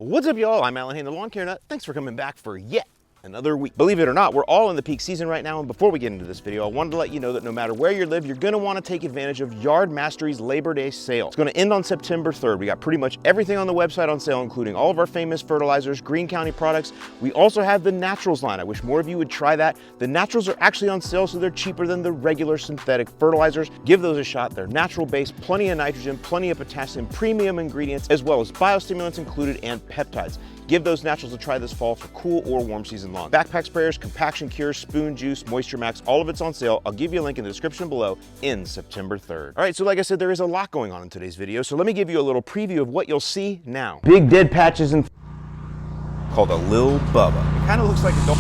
What's up, y'all? I'm Alan Hain, the Lawn Care Nut. Thanks for coming back for yet another week. Believe it or not, we're all in the peak season right now, and before we get into this video, I wanted to let you know that no matter where you live, you're gonna wanna take advantage of Yard Mastery's Labor Day sale. It's gonna end on September 3rd. We got pretty much everything on the website on sale, including all of our famous fertilizers, Green County products. We also have the Naturals line. I wish more of you would try that. The Naturals are actually on sale, so they're cheaper than the regular synthetic fertilizers. Give those a shot. They're natural based, plenty of nitrogen, plenty of potassium, premium ingredients, as well as biostimulants included and peptides. Give those Naturals a try this fall for cool or warm season long. Backpack sprayers, compaction cures, spoon juice, moisture max, all of it's on sale. I'll give you a link in the description below. Ends September 3rd. All right, so like I said, there is a lot going on in today's video, so let me give you a little preview of what you'll see now. Big dead patches in called a Lil Bubba. It kind of looks like a dog.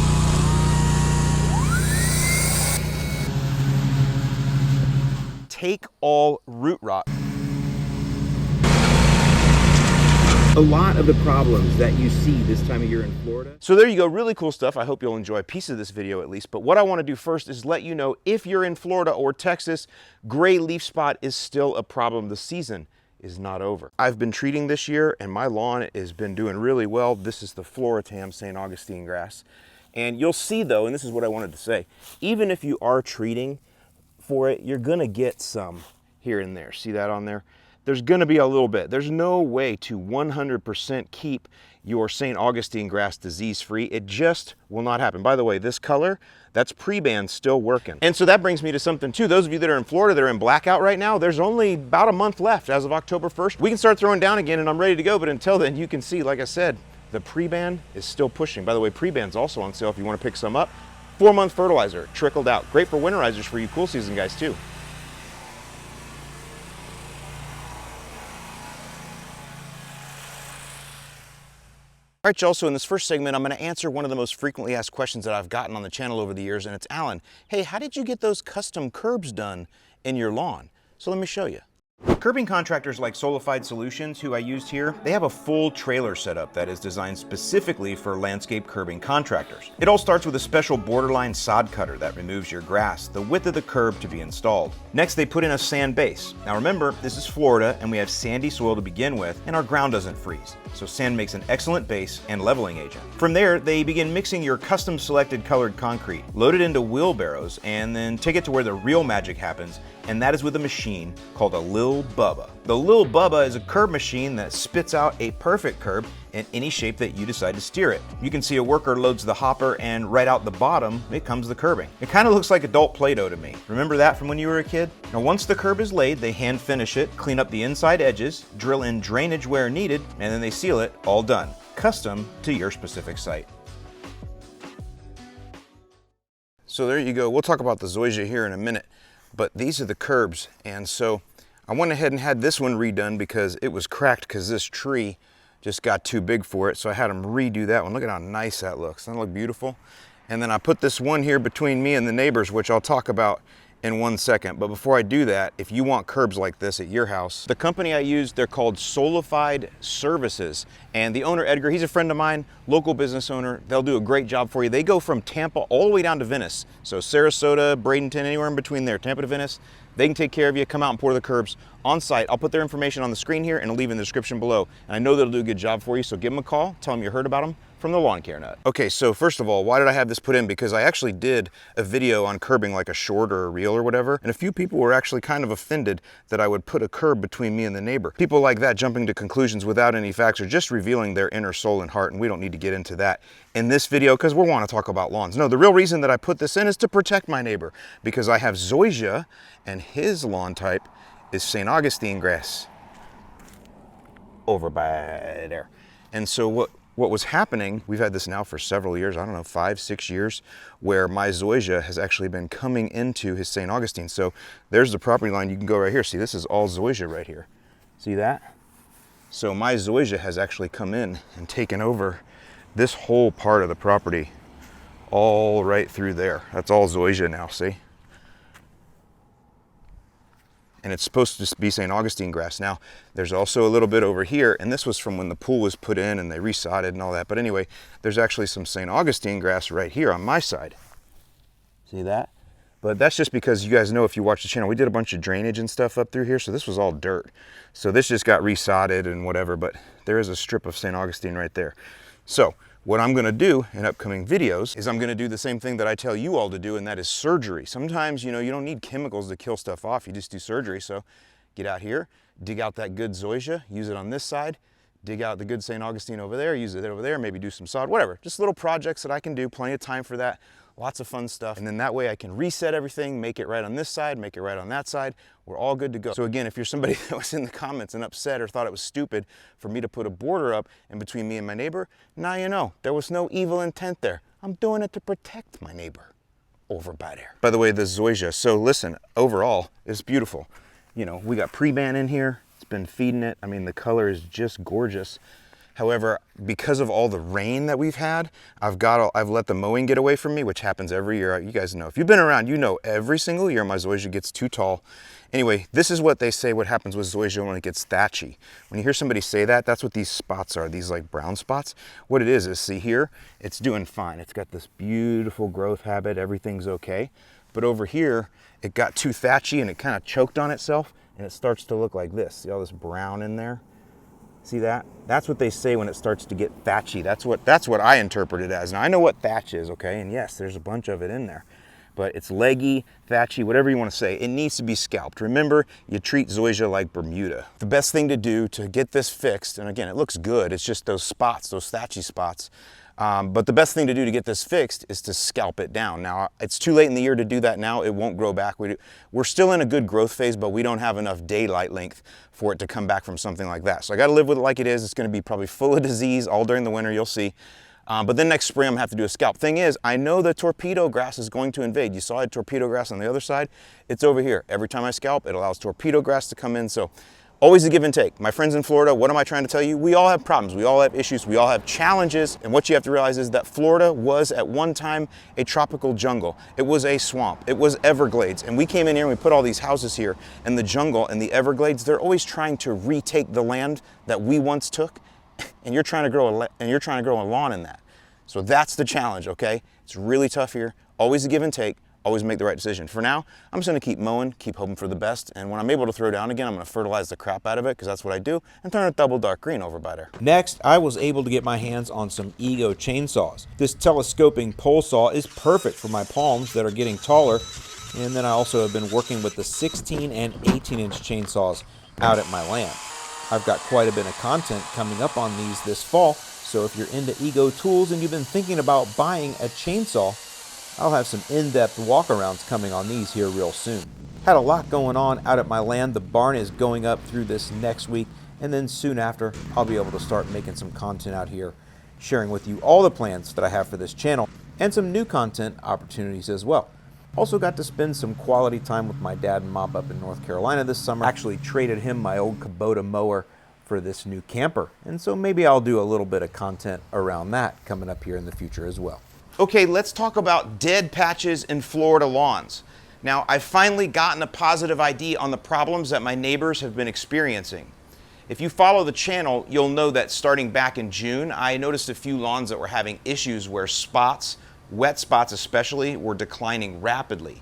Take all root rot. A lot of the problems that you see this time of year in Florida. So there you go, really cool stuff. I hope you'll enjoy a piece of this video at least. But what I want to do first is let you know if you're in Florida or Texas, gray leaf spot is still a problem. The season is not over. I've been treating this year and my lawn has been doing really well. This is the Floratam St. Augustine grass. And you'll see though, and this is what I wanted to say, even if you are treating for it, you're gonna get some here and there. See that on there? There's gonna be a little bit. There's no way to 100% keep your St. Augustine grass disease-free. It just will not happen. By the way, this color, that's pre-ban still working. And so that brings me to something too. Those of you that are in Florida that are in blackout right now, there's only about a month left as of October 1st. We can start throwing down again and I'm ready to go, but until then, you can see, like I said, the pre-ban is still pushing. By the way, pre-ban's also on sale if you wanna pick some up. 4-month fertilizer, trickled out. Great for winterizers for you cool season guys too. All right, y'all, so in this first segment, I'm gonna answer one of the most frequently asked questions that I've gotten on the channel over the years, and it's, Alan, hey, how did you get those custom curbs done in your lawn? So let me show you. Curbing contractors like Solified Solutions, who I used here, they have a full trailer setup that is designed specifically for landscape curbing contractors. It all starts with a special borderline sod cutter that removes your grass, the width of the curb to be installed. Next, they put in a sand base. Now remember, this is Florida and we have sandy soil to begin with, and our ground doesn't freeze. So sand makes an excellent base and leveling agent. From there, they begin mixing your custom selected colored concrete, load it into wheelbarrows, and then take it to where the real magic happens, and that is with a machine called a Lil Bubba. The Lil Bubba is a curb machine that spits out a perfect curb in any shape that you decide to steer it. You can see a worker loads the hopper and right out the bottom, it comes the curbing. It kind of looks like adult Play-Doh to me. Remember that from when you were a kid? Now once the curb is laid, they hand finish it, clean up the inside edges, drill in drainage where needed, and then they seal it, all done. Custom to your specific site. So there you go. We'll talk about the Zoysia here in a minute, but these are the curbs. And so I went ahead and had this one redone because it was cracked because this tree just got too big for it. So I had them redo that one. Look at how nice that looks. Doesn't that look beautiful? And then I put this one here between me and the neighbors, which I'll talk about in 1 second. But before I do that, if you want curbs like this at your house, the company I used, they're called Solified Services. And the owner, Edgar, he's a friend of mine, local business owner. They'll do a great job for you. They go from Tampa all the way down to Venice. So Sarasota, Bradenton, anywhere in between there, Tampa to Venice. They can take care of you, come out and pour the curbs on site. I'll put their information on the screen here and I'll leave in the description below. And I know they'll do a good job for you, so give them a call, tell them you heard about them from the Lawn Care Nut. Okay, so first of all, why did I have this put in? Because I actually did a video on curbing, like a short or a reel or whatever, and a few people were actually kind of offended that I would put a curb between me and the neighbor. People like that jumping to conclusions without any facts are just revealing their inner soul and heart, and we don't need to get into that in this video because we want to talk about lawns. No, the real reason that I put this in is to protect my neighbor, because I have Zoysia and his lawn type is St. Augustine grass over by there. And so what was happening, we've had this now for several years, I don't know, 5, 6 years, where my Zoysia has actually been coming into his St. Augustine. So there's the property line. You can go right here. See, this is all Zoysia right here. See that? So my Zoysia has actually come in and taken over this whole part of the property, all right through there. That's all Zoysia now, see? And it's supposed to be St. Augustine grass. Now, there's also a little bit over here, and this was from when the pool was put in and they resodded and all that. But anyway, there's actually some St. Augustine grass right here on my side. See that? But that's just because you guys know, if you watch the channel, we did a bunch of drainage and stuff up through here, so this was all dirt. So this just got resodded and whatever, but there is a strip of St. Augustine right there. So what I'm gonna do in upcoming videos is I'm gonna do the same thing that I tell you all to do, and that is surgery. Sometimes, you know, you don't need chemicals to kill stuff off, you just do surgery. So get out here, dig out that good Zoysia, use it on this side, dig out the good St. Augustine over there, use it over there, maybe do some sod, whatever. Just little projects that I can do, plenty of time for that. Lots of fun stuff. And then that way I can reset everything, make it right on this side, make it right on that side. We're all good to go. So again, if you're somebody that was in the comments and upset or thought it was stupid for me to put a border up in between me and my neighbor, now you know, there was no evil intent there. I'm doing it to protect my neighbor over by there. By the way, the Zoysia, so listen, overall, it's beautiful. You know, we got pre-ban in here. It's been feeding it. I mean, the color is just gorgeous. However, because of all the rain that we've had, I've let the mowing get away from me, which happens every year. You guys know, if you've been around, you know every single year my Zoysia gets too tall. Anyway, this is what they say what happens with Zoysia when it gets thatchy. When you hear somebody say that, that's what these spots are, these like brown spots. What it is see here, it's doing fine. It's got this beautiful growth habit, everything's okay. But over here, it got too thatchy and it kind of choked on itself and it starts to look like this. See all this brown in there? See that? That's what they say when it starts to get thatchy. That's what I interpret it as. Now I know what thatch is, okay? And yes, there's a bunch of it in there. But it's leggy, thatchy, whatever you want to say. It needs to be scalped. Remember, you treat Zoysia like Bermuda. The best thing to do to get this fixed, and again, it looks good, it's just those spots, those thatchy spots. But the best thing to do to get this fixed is to scalp it down. Now, it's too late in the year to do that now. It won't grow back. We're still in a good growth phase, but we don't have enough daylight length for it to come back from something like that. So I got to live with it like it is. It's going to be probably full of disease all during the winter, you'll see. But then next spring, I'm gonna have to do a scalp. Thing is, I know the torpedo grass is going to invade. You saw a torpedo grass on the other side. It's over here. Every time I scalp, it allows torpedo grass to come in. So always a give and take. My friends in Florida, what am I trying to tell you? We all have problems. We all have issues. We all have challenges. And what you have to realize is that Florida was at one time a tropical jungle. It was a swamp. It was Everglades. And we came in here and we put all these houses here, and the jungle and the Everglades, they're always trying to retake the land that we once took. And you're trying to grow a lawn in that. So that's the challenge, okay? It's really tough here. Always a give and take. Always make the right decision. For now, I'm just gonna keep mowing, keep hoping for the best, and when I'm able to throw down again, I'm gonna fertilize the crap out of it, because that's what I do, and turn it double dark green over by there. Next, I was able to get my hands on some Ego chainsaws. This telescoping pole saw is perfect for my palms that are getting taller, and then I also have been working with the 16 and 18-inch chainsaws out at my land. I've got quite a bit of content coming up on these this fall, so if you're into Ego tools and you've been thinking about buying a chainsaw, I'll have some in-depth walkarounds coming on these here real soon. Had a lot going on out at my land. The barn is going up through this next week, and then soon after, I'll be able to start making some content out here, sharing with you all the plans that I have for this channel, and some new content opportunities as well. Also got to spend some quality time with my dad and mom up in North Carolina this summer. Actually traded him my old Kubota mower for this new camper, and so maybe I'll do a little bit of content around that coming up here in the future as well. Okay, let's talk about dead patches in Florida lawns. Now, I've finally gotten a positive ID on the problems that my neighbors have been experiencing. If you follow the channel, you'll know that starting back in June, I noticed a few lawns that were having issues where spots, wet spots especially, were declining rapidly.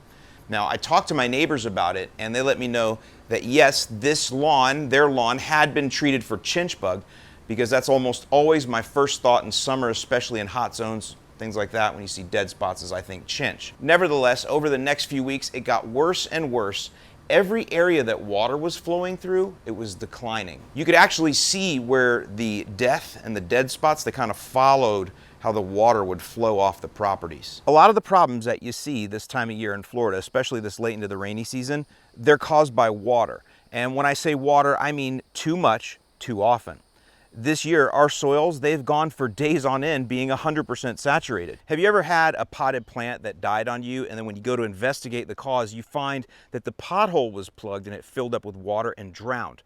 Now, I talked to my neighbors about it, and they let me know that yes, this lawn, their lawn, had been treated for chinch bug, because that's almost always my first thought in summer, especially in hot zones, things like that. When you see dead spots, is I think chinch. Nevertheless, over the next few weeks, it got worse and worse. Every area that water was flowing through, it was declining. You could actually see where the death and the dead spots, they kind of followed how the water would flow off the properties. A lot of the problems that you see this time of year in Florida, especially this late into the rainy season, they're caused by water. And when I say water, I mean too much, too often. This year, our soils, they've gone for days on end being 100% saturated. Have you ever had a potted plant that died on you, and then when you go to investigate the cause, you find that the pothole was plugged and it filled up with water and drowned?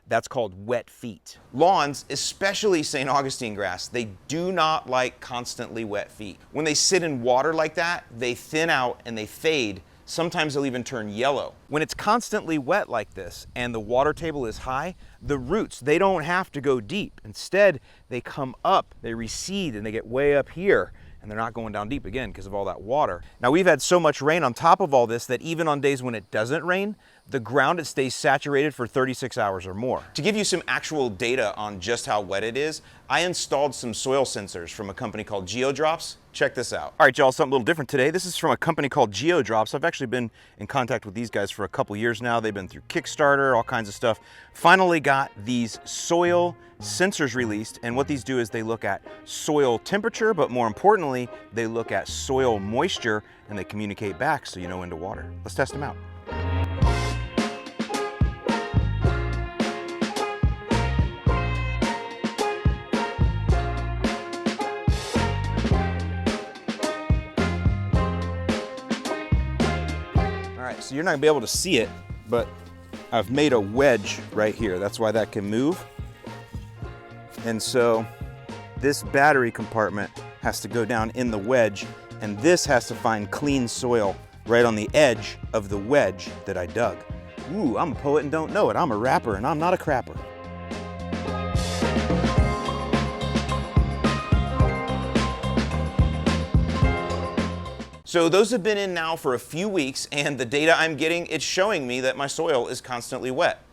That's called wet feet. Lawns, especially St. Augustine grass, they do not like constantly wet feet. When they sit in water like that, they thin out and they fade. Sometimes they'll even turn yellow. When it's constantly wet like this and the water table is high, the roots, they don't have to go deep. Instead, they come up, they recede, and they get way up here. and they're not going down deep again because of all that water. Now we've had so much rain on top of all this that even on days when it doesn't rain, the ground, it stays saturated for 36 hours or more. To give you some actual data on just how wet it is, I installed some soil sensors from a company called GeoDrops. Check this out. All right, y'all, something a little different today. This is from a company called GeoDrops. I've actually been in contact with these guys for a couple years now. They've been through Kickstarter, all kinds of stuff. Finally got these soil sensors released, and what these do is they look at soil temperature, but more importantly, they look at soil moisture, and they communicate back so you know when to water. Let's test them out. So you're not gonna be able to see it, but I've made a wedge right here. That's why that can move. And so this battery compartment has to go down in the wedge, and this has to find clean soil right on the edge of the wedge that I dug. Ooh, I'm a poet and don't know it. I'm a rapper and I'm not a crapper. So those have been in now for a few weeks, and the data I'm getting, it's showing me that my soil is constantly wet.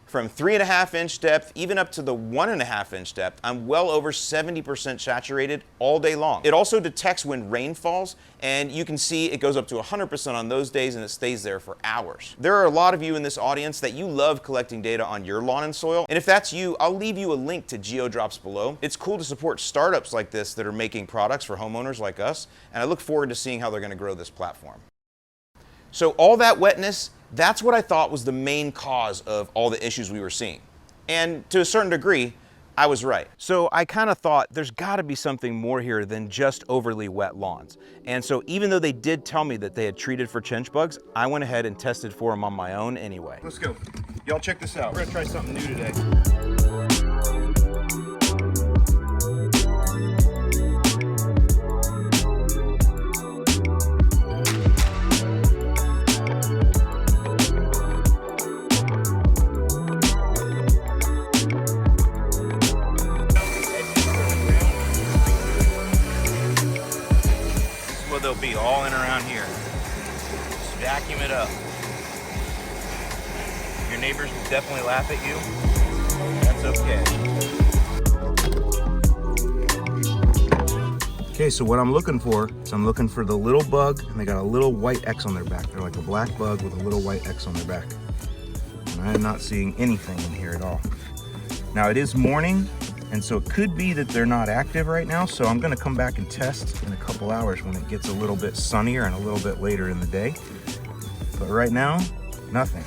From 3.5-inch depth, even up to the 1.5-inch depth, I'm well over 70% saturated all day long. It also detects when rain falls, and you can see it goes up to 100% on those days, and it stays there for hours. There are a lot of you in this audience that you love collecting data on your lawn and soil, and if that's you, I'll leave you a link to GeoDrops below. It's cool to support startups like this that are making products for homeowners like us, and I look forward to seeing how they're going to grow this platform. So all that wetness, that's what I thought was the main cause of all the issues we were seeing. And to a certain degree, I was right. So I kind of thought there's got to be something more here than just overly wet lawns. And so even though they did tell me that they had treated for chinch bugs, I went ahead and tested for them on my own anyway. Let's go. Y'all check this out. We're gonna try something new today. They'll be all in around here. Just vacuum it up. Your neighbors will definitely laugh at you. That's okay. Okay, so what I'm looking for is I'm looking for the little bug, and they got a little white X on their back. They're like a black bug with a little white X on their back. And I am not seeing anything in here at all. Now it is morning, and so it could be that they're not active right now, so I'm gonna come back and test in a couple hours when it gets a little bit sunnier and a little bit later in the day. But right now, nothing.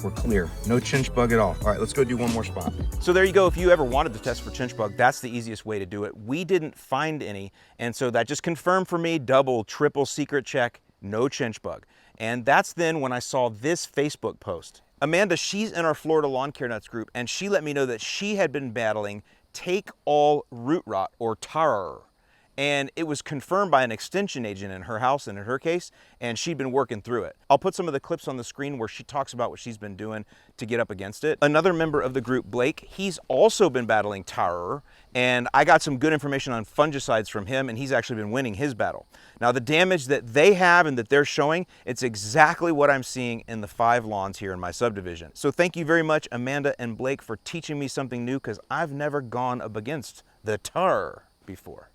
We're clear. No chinch bug at all. All right, let's go do one more spot. So there you go. If you ever wanted to test for chinch bug, that's the easiest way to do it. We didn't find any, and so that just confirmed for me, double, triple secret check, no chinch bug. And that's then when I saw this Facebook post. Amanda, she's in our Florida Lawn Care Nuts group, and she let me know that she had been battling take all root rot, or tar. And it was confirmed by an extension agent in her house and in her case, and she'd been working through it. I'll put some of the clips on the screen where she talks about what she's been doing to get up against it. Another member of the group, Blake, he's also been battling tar, and I got some good information on fungicides from him, and he's actually been winning his battle. Now the damage that they have and that they're showing, it's exactly what I'm seeing in the 5 lawns here in my subdivision. So thank you very much, Amanda and Blake, for teaching me something new, because I've never gone up against the tar before.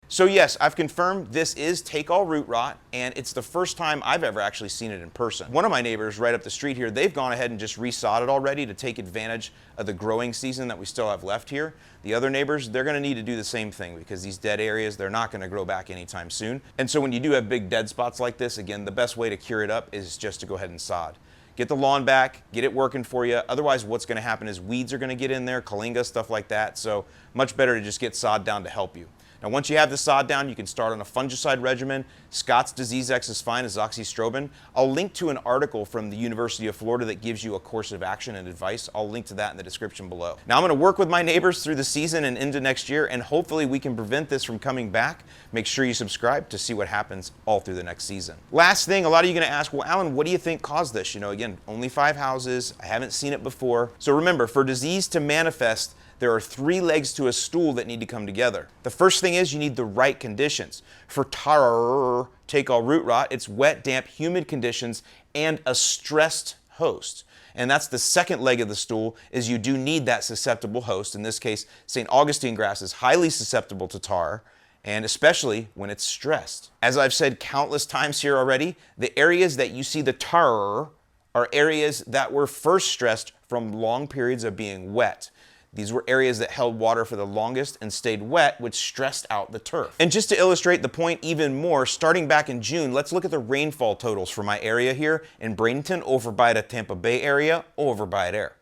So yes, I've confirmed this is take all root rot, and it's the first time I've ever actually seen it in person. One of my neighbors right up the street here, they've gone ahead and just resodded already to take advantage of the growing season that we still have left here. The other neighbors, they're gonna need to do the same thing, because these dead areas, they're not gonna grow back anytime soon. And so when you do have big dead spots like this, again, the best way to cure it up is just to go ahead and sod. Get the lawn back, get it working for you. Otherwise, what's gonna happen is weeds are gonna get in there, kalinga, stuff like that. So much better to just get sod down to help you. Now, once you have the sod down, you can start on a fungicide regimen. Scott's Disease X is fine, azoxystrobin. I'll link to an article from the University of Florida that gives you a course of action and advice. I'll link to that in the description below. Now, I'm gonna work with my neighbors through the season and into next year, and hopefully we can prevent this from coming back. Make sure you subscribe to see what happens all through the next season. Last thing, a lot of you are gonna ask, well, Alan, what do you think caused this? You know, again, only 5 houses. I haven't seen it before. So remember, for disease to manifest, there are 3 legs to a stool that need to come together. The first thing is you need the right conditions. For tar, take all root rot, it's wet, damp, humid conditions and a stressed host. And that's the second leg of the stool, is you do need that susceptible host. In this case, St. Augustine grass is highly susceptible to tar, and especially when it's stressed. As I've said countless times here already, the areas that you see the tar are areas that were first stressed from long periods of being wet. These were areas that held water for the longest and stayed wet, which stressed out the turf. And just to illustrate the point even more, starting back in June, let's look at the rainfall totals for my area here in Bradenton, over by the Tampa Bay area, over by there.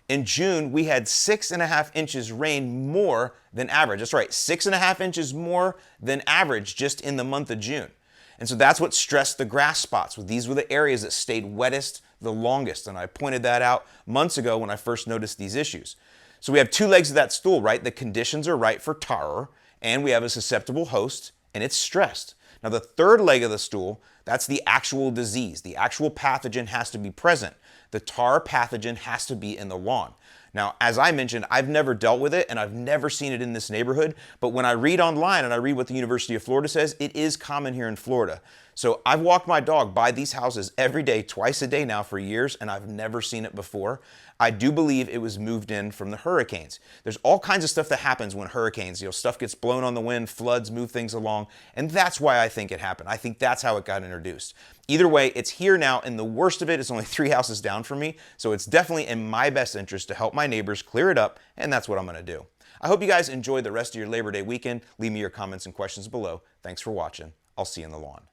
In June, we had 6.5 inches rain more than average. That's right, 6.5 inches more than average just in the month of June. And so that's what stressed the grass spots. These were the areas that stayed wettest the longest. And I pointed that out months ago when I first noticed these issues. So we have 2 legs of that stool, right? The conditions are right for tar, and we have a susceptible host, and it's stressed. Now the third leg of the stool, that's the actual disease. The actual pathogen has to be present. The tar pathogen has to be in the lawn. Now, as I mentioned, I've never dealt with it, and I've never seen it in this neighborhood, but when I read online and I read what the University of Florida says, it is common here in Florida. So I've walked my dog by these houses every day, twice a day now for years, and I've never seen it before. I do believe it was moved in from the hurricanes. There's all kinds of stuff that happens when hurricanes, stuff gets blown on the wind, floods move things along, and that's why I think it happened. I think that's how it got introduced. Either way, it's here now, and the worst of it is only 3 houses down from me, so it's definitely in my best interest to help my neighbors clear it up, and that's what I'm gonna do. I hope you guys enjoy the rest of your Labor Day weekend. Leave me your comments and questions below. Thanks for watching. I'll see you in the lawn.